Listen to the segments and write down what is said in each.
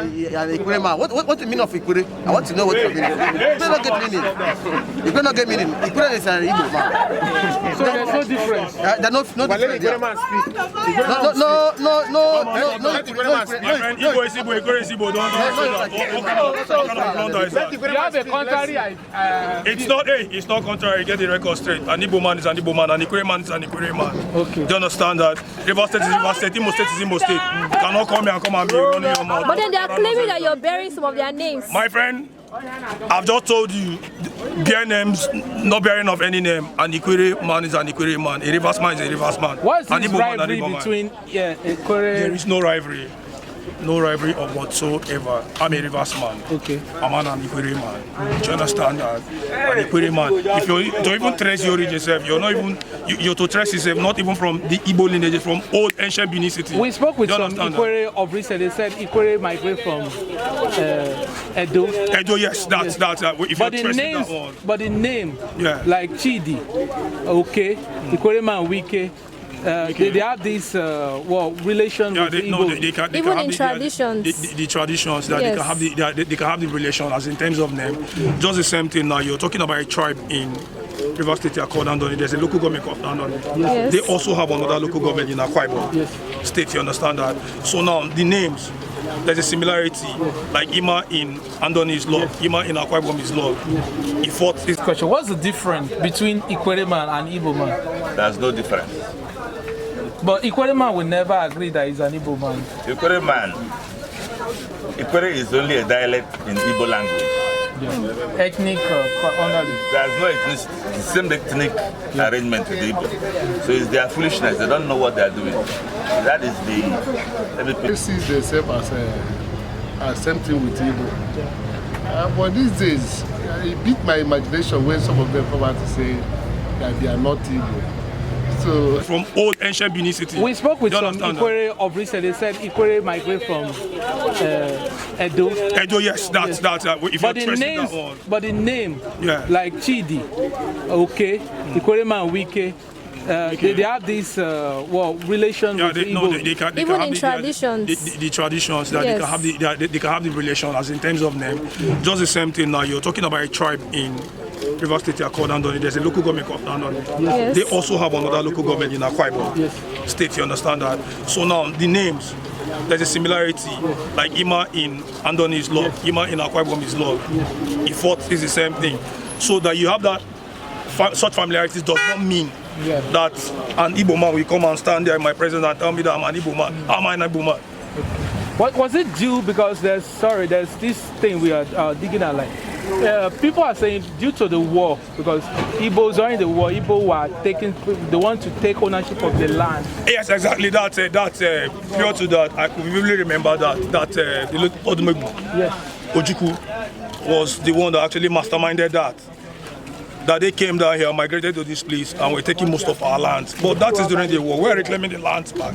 Ikwere man. What's the meaning of Ikwere? I want to know what the meaning. Ikwere not get meaning. Ikwere not get meaning. Ikwere is an Igbo man. So there's no difference. There's no difference. No. Igbo is Igbo, Ikwere is Igbo. Don't you have a contrary. It's not contrary. Get the record straight. An Igbo man is an Igbo man, an Ikwere man is an Ikwere man. Okay. Do you understand that? River State is River State, Imo State is Imo State. You cannot come here and come and be running your mouth. But then they are claiming that you're bearing some of their names. My friend, I've just told you, bear names, not bearing of any name. An Ikwere man is an Ikwere man. A reverse man is a reverse man. What is this rivalry between Ikwere? There is no rivalry. No rivalry of whatsoever. I'm a reverse man. Okay. I'm an Ikwere man. Do you understand that? An Ikwere man. If you don't even trace your origin yourself, you're not even you're to trace yourself not even from the Igbo lineage, from old ancient Benin city. We spoke with some Ikwere of recent. They said Ikwere migrate from Edo. Edo, yes, that's if but you the names, but the name, like Chidi, okay, Ikwere man Wike. They have this relation with Igbo. Even in traditions. The traditions that yes. they can have the relation as in terms of name. Just the same thing now. You're talking about a tribe in River State called Andoni. There's a local government called Andoni. Yes. They also have another local government in Akwa Ibom State. You understand that? So now the names. There's a similarity, like Ima in Andoni is love, Ima in Akwa Ibom is love. He fought this question. What's the difference between Ikwere man and Igbo man? There's no difference. But Ikwere man will never agree that he's an Igbo man. Ikwere man, Ikwere is only a dialect in Igbo language. Ethnic under there's no ethnic, the same ethnic arrangement with Igbo. So it's their foolishness. They don't know what they're doing. That is the. They see themselves as same thing with Igbo. But these days, it beat my imagination when some of them come out to say that they are not Igbo. So, from old ancient Benin city. We spoke with some Ikwere of recent. They said Ikwere migrate from Edo. Edo, yes, that's if but you're the names, but the name, like Chidi, okay, Ikwere man Wike. They have this relation with Igbo. Even in traditions. The traditions that they can have the relation as in terms of name. Just the same thing now. You're talking about a tribe in River State called Andoni. There's a local government called Andoni. Yes. They also have another local government in Akwa Ibom State. You understand that? So now the names. There's a similarity, like Ima in Andoni is love, Ima in Akwa Ibom is love. He fought is the same thing. So that you have that such familiarities does not mean that an Igbo man will come and stand there in my presence and tell me that I'm an Igbo man. I'm an Igbo man. What was it due? Because there's this thing we are digging at, like people are saying due to the war, because Igbos during the war, Igbo were they want to take ownership of the land. Yes, exactly. Prior to that, I could really remember that the Odumegwu Ojukwu was the one that actually masterminded that. That they came down here, migrated to this place, and were taking most of our lands. But that is during the war. We are reclaiming the lands back.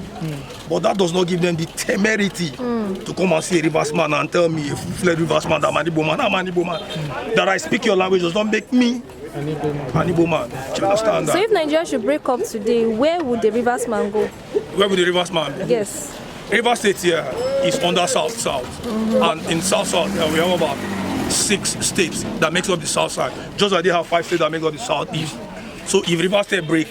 But that does not give them the temerity to come and see a reverse man and tell me, a full-fledged reverse man, that I'm an Igbo man, that I speak your language does not make me an Igbo man. Do you understand that? So if Nigeria should break up today, where would the reverse man go? Where would the reverse man be? Yes. River State here is under South-South. And in South-South, we have about 6 states that makes up the south side. Just like they have 5 states that make up the southeast. So if River State break,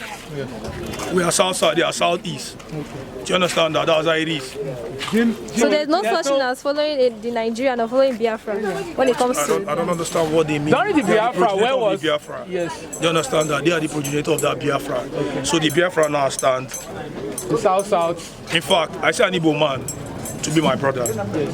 we are south side, they are southeast. Do you understand that? That's how it is. So there's no such thing as following the Nigerian or following Biafra when it comes to. I don't understand what they mean. During the Biafra, where was Biafra? Yes. Do you understand that? They are the progenitor of that Biafra. Okay. So the Biafra now stand. The south. In fact, I say an Igbo man to be my brother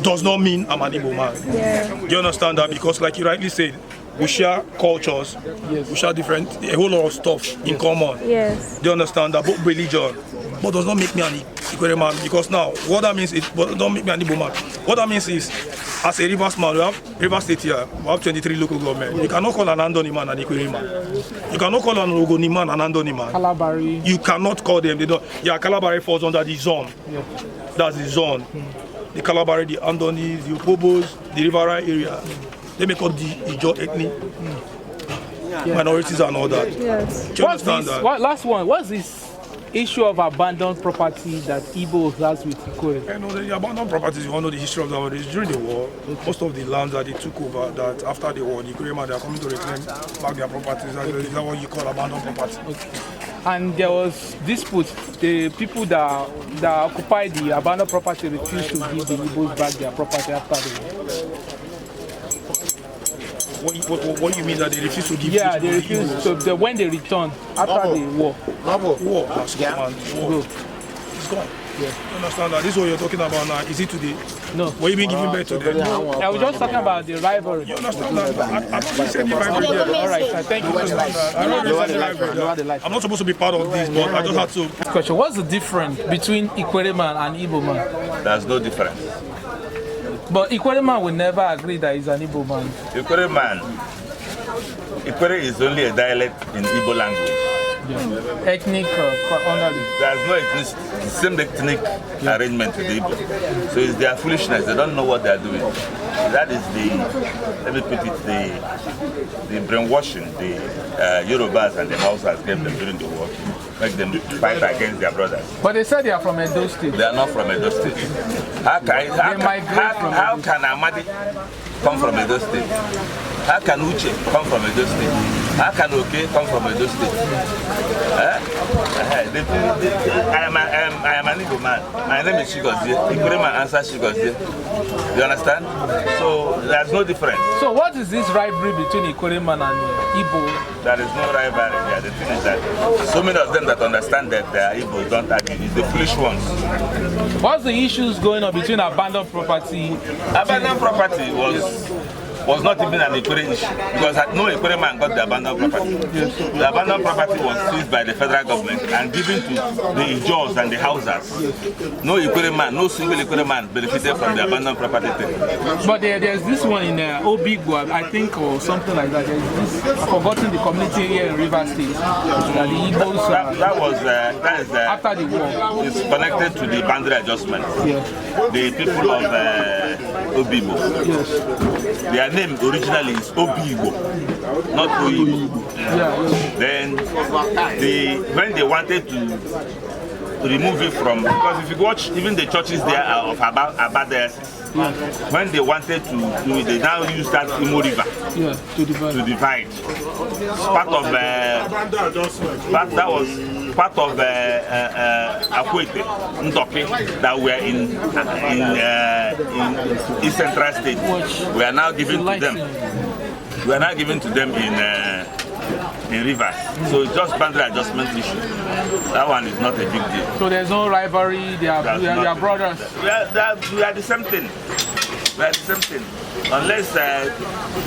does not mean I'm an Igbo man. Yeah. Do you understand that? Because like you rightly said, we share cultures, we share a whole lot of stuff in common. Yes. Do you understand that? Both religion, but does not make me an Ikwere man. Because now, what that means is, but don't make me an Igbo man. What that means is, as a Rivers man, we have River State here, we have 23 local government. You cannot call an Andoni man an Ikwere man. You cannot call an Ogoni man an Andoni man. Kalabari. You cannot call them. They don't. Yeah, Kalabari falls under the zone. Yeah. That's the zone. The Kalabari, the Andonis, the Upobos, the Rivera area. They make up the Ijo ethnic minorities and all that. Yes. Do you understand that? Last one. What's this issue of abandoned property that Igbo has with Ikwere? You know, the abandoned properties, you all know the history of that. During the war, most of the lands that they took over, that after the war, the Ikwere man, they are coming to reclaim back their properties. Is that what you call abandoned property? Okay. And there was dispute. The people that occupied the abandoned property refused to give the Igbos back their property after the war. What do you mean that they refuse to give? Yeah, they refused. So when they returned after the war. War has gone, man. War. It's gone. Yeah. You understand that? This is what you're talking about now. Is it today? No. Were you being given birth to them? No. I was just talking about the rivalry. You understand that? I'm not saying the rivalry. All right, sir. Thank you very much. I'm not supposed to be part of this, but I just had to. Question: what's the difference between Ikwere man and Igbo man? There's no difference. But Ikwere man will never agree that he's an Igbo man. Ikwere is only a dialect in Igbo language. Yeah. Ethnic only. There's no ethnic, the same ethnic arrangement with the Igbo. So it's their foolishness. They don't know what they are doing. That is the, let me put it, the brainwashing the Yorubas and the Hausas gave them during the war. Make them fight against their brothers. But they said they are from Edo State. They are not from Edo State. How can Amadi come from Edo State? How can Uche come from Edo State? How can Oke come from Edo State? I am an Igbo man. My name is Chigozie. Ikwere man answers Chigozie. You understand? So there's no difference. So what is this rivalry between Ikwere man and Igbo? There is no rivalry there. The thing is that so many of them that understand that they are Igbo don't agree. It's the foolish ones. What's the issues going on between abandoned property? Abandoned property was not even an Ikwere issue because no Ikwere man got the abandoned property. Yes. The abandoned property was seized by the federal government and given to the Ijos and the Hausas. No Ikwere man, no single Ikwere man benefited from the abandoned property thing. But there's this one in Obigwa, I think, or something like that. There's this, I've forgotten the community here in River State. That the Igbos, that is after the war. It's connected to the boundary adjustment. Yeah. The people of Obigbo. Yes. Their name originally is Obigbo, not Oyibo. Yeah. Then when they wanted to remove it from, because if you watch even the churches there are of Abadiasis. When they wanted to do it, they now use that Imo River to divide. It's part of that was part of Akwete, Ndope, that were in East Central State. We are now giving to them. We are now giving to them in rivers. So it's just boundary adjustment issue. That one is not a big deal. So there's no rivalry, they are brothers. We are the same thing. We are the same thing. Unless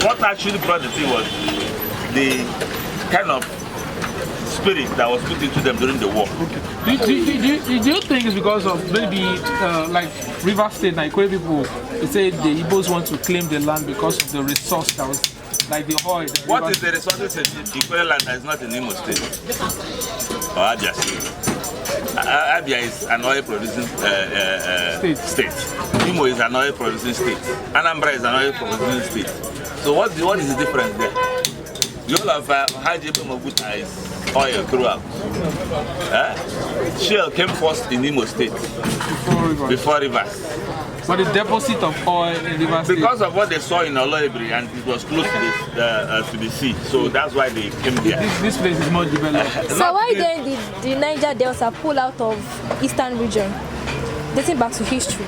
what actually brought the thing was the kind of spirit that was put into them during the war. Okay. Do you think it's because of maybe like River State, like Ikwere people, they say the Igbos want to claim the land because of the resource that was like the oil? What is the resources in Ikwere land that is not in Imo State? Or Abia State? Abia is an oil producing state. Imo is an oil producing state. Anambra is an oil producing state. So what is the difference there? You all have Haji Mobuta is oil throughout. Shell came first in Imo State before rivers. But the deposit of oil in River State, because of what they saw in Oloibri and it was close to the sea, so that's why they came there. This place is more developed. So why then did the Niger Delta pull out of Eastern region? Dating back to history.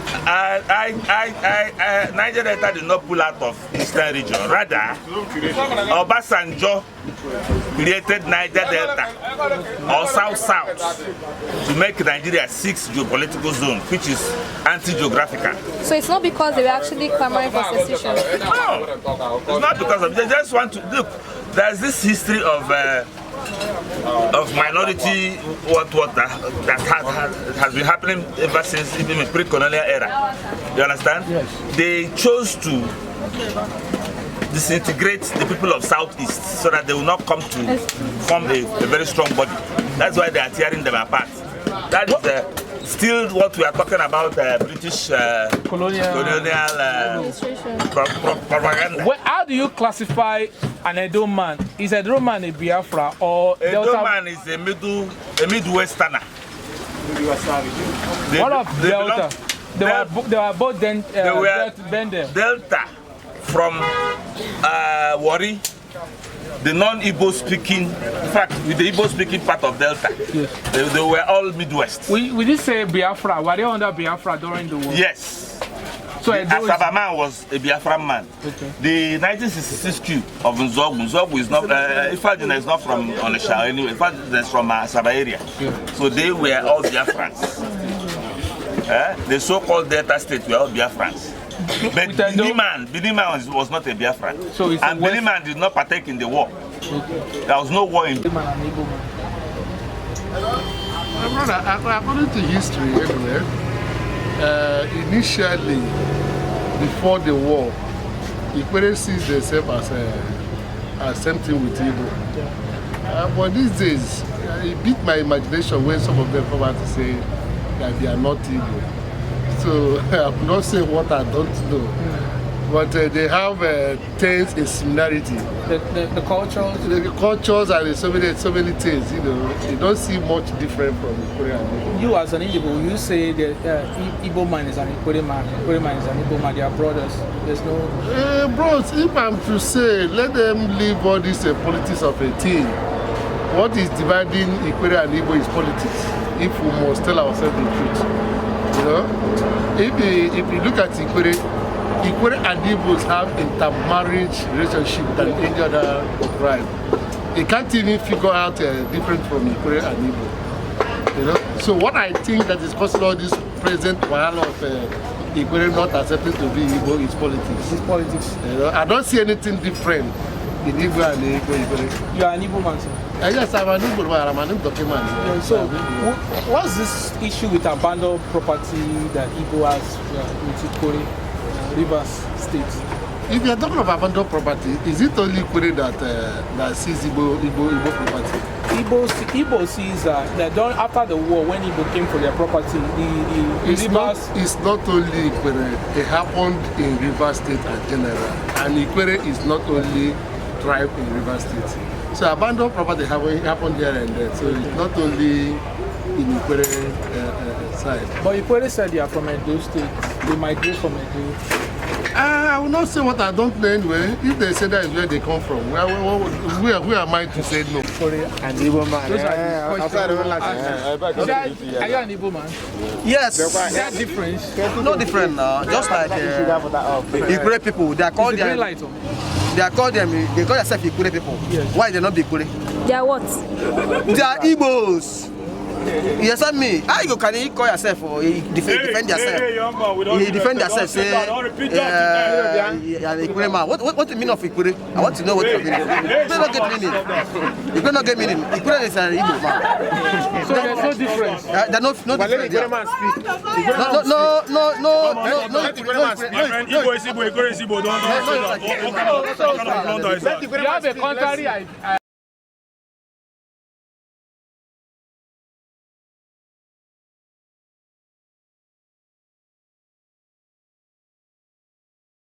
Niger Delta did not pull out of Eastern region. Rather, Obasanjo created Niger Delta or South to make Nigeria 6th geopolitical zone, which is anti-geographical. So it's not because they were actually clamoring for secession? No, it's not because of. They just want to look. There's this history of minority that has been happening ever since even the pre-colonial era. You understand? Yes. They chose to disintegrate the people of Southeast so that they will not come to form a very strong body. That's why they are tearing them apart. That is still what we are talking about, British colonial propaganda. Well, how do you classify an Edo man? Is Edo man a Biafra or Edo man is a Midwesterner. What of Delta? They were both then Delta from Warri, the non-Igbo speaking, in fact, with the Igbo speaking part of Delta. Yes. They were all Midwest. We did say Biafra. Were they under Biafra during the war? Yes. So Asaba man was a Biafran man. Okay. The 1966 coup of Nzogu is not, Ifadina is not from Onisha anyway, Ifadina is from Asaba area. Yeah. So they were all Biafrans. The so-called Delta state were all Biafrans. But Biniman was not a Biafran. So and Biniman did not partake in the war. Okay. There was no war in My brother, according to history anyway, initially, before the war, Ikwere sees themselves as something with Igbo. But these days, it beat my imagination when some of them come out to say that they are not Igbo. So I'm not saying what I don't know, but they have things in similarity. The cultures? The cultures and so many things, you know, you don't see much different from Ikwere and Igbo. You as an Igbo, you say that Igbo man is an Ikwere man is an Igbo man, they are brothers. There's no... Bros, if I'm to say, let them leave all this politics of a team. What is dividing Ikwere and Igbo is politics, if we must tell ourselves the truth. You know, if you look at Ikwere and Igbos have intermarriage relationship than any other tribe. They can't even figure out different from Ikwere and Igbo. You know, so what I think that is causing all this present while of Ikwere not accepting to be Igbo is politics. It's politics. You know, I don't see anything different in Igbo and Ikwere. You are an Igbo man, sir? Yes, I'm an Igbo man. I'm an Igbo man. Yeah, so, what's this issue with abandoned property that Igbo has with Ikwere, Rivers State? If you're talking about abandoned property, is it only Ikwere that sees Igbo property? Igbo sees that after the war, when Igbo came for their property, it's not only Ikwere. It happened in Rivers State in general, and Ikwere is not only tribe in Rivers State. So abandoned property happened here and there. So it's not only in Ikwere side. But Ikwere said they are from Edo State. They migrate from Edo. I will not say what I don't know anyway. If they say that is where they come from, who am I to say no? Sorry, an Igbo man. Are you an Igbo man? Yes. Is that different? No different. Just like Ikwere people, they call themselves Ikwere people. Yes. Why they not be Ikwere? They are what? They are Igbos. You understand me? How you can you call yourself or defend yourself? You defend yourself, say, Ikwere man. What's the meaning of Ikwere? I want to know what the meaning. You don't get meaning. You don't get meaning. Ikwere is an Igbo man. So there's no difference. There's no difference. Ikwere man speak. No. Igbo is Igbo, Ikwere is Igbo. Don't. You have a contrary